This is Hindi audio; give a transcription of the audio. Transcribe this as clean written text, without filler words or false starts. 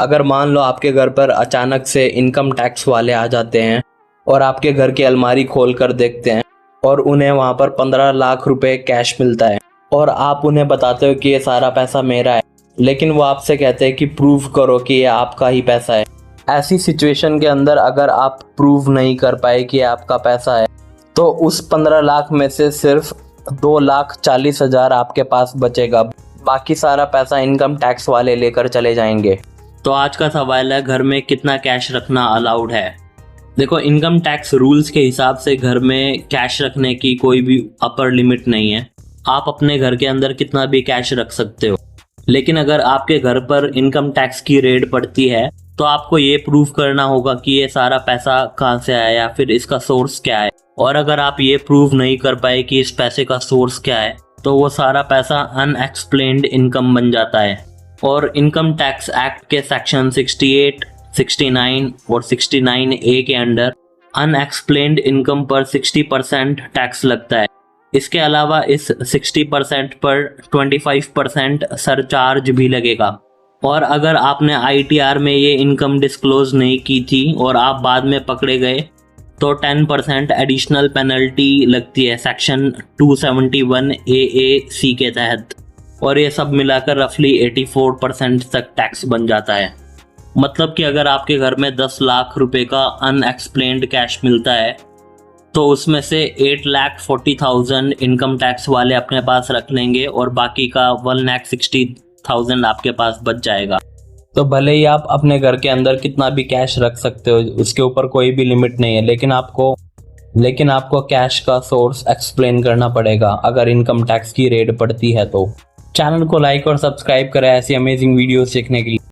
अगर मान लो आपके घर पर अचानक से इनकम टैक्स वाले आ जाते हैं और आपके घर की अलमारी खोल कर देखते हैं और उन्हें वहाँ पर 15 लाख रुपए कैश मिलता है और आप उन्हें बताते हो कि ये सारा पैसा मेरा है, लेकिन वो आपसे कहते हैं कि प्रूव करो कि ये आपका ही पैसा है। ऐसी सिचुएशन के अंदर अगर आप प्रूव नहीं कर पाए कि ये आपका पैसा है तो उस 15 लाख में से सिर्फ 2,40,000 आपके पास बचेगा, बाकी सारा पैसा इनकम टैक्स वाले लेकर चले जाएंगे। तो आज का सवाल है, घर में कितना कैश रखना अलाउड है। देखो, इनकम टैक्स रूल्स के हिसाब से घर में कैश रखने की कोई भी अपर लिमिट नहीं है। आप अपने घर के अंदर कितना भी कैश रख सकते हो, लेकिन अगर आपके घर पर इनकम टैक्स की रेड पड़ती है तो आपको ये प्रूव करना होगा कि ये सारा पैसा कहाँ से आया या फिर इसका सोर्स क्या है। और अगर आप ये प्रूव नहीं कर पाए कि इस पैसे का सोर्स क्या है तो वो सारा पैसा अनएक्सप्लेन्ड इनकम बन जाता है। और इनकम टैक्स एक्ट के सेक्शन 68, 69 और 69A के अंडर अनएक्सप्लेन्ड इनकम पर 60% टैक्स लगता है। इसके अलावा इस 60% पर 25% सरचार्ज भी लगेगा। और अगर आपने ITR में ये इनकम डिस्क्लोज नहीं की थी और आप बाद में पकड़े गए तो 10% एडिशनल पेनल्टी लगती है सेक्शन 271AAC के तहत। और ये सब मिलाकर रफली 84% तक टैक्स बन जाता है। मतलब कि अगर आपके घर में 10 लाख रुपए का अनएक्सप्लेन्ड कैश मिलता है तो उसमें से 8,40,000 इनकम टैक्स वाले अपने पास रख लेंगे और बाकी का 1,60,000 आपके पास बच जाएगा। तो भले ही आप अपने घर के अंदर कितना भी कैश रख सकते हो, उसके ऊपर कोई भी लिमिट नहीं है, लेकिन आपको कैश का सोर्स एक्सप्लेन करना पड़ेगा अगर इनकम टैक्स की रेड पड़ती है तो। चैनल को लाइक और सब्सक्राइब करें ऐसी अमेजिंग वीडियोस देखने के लिए।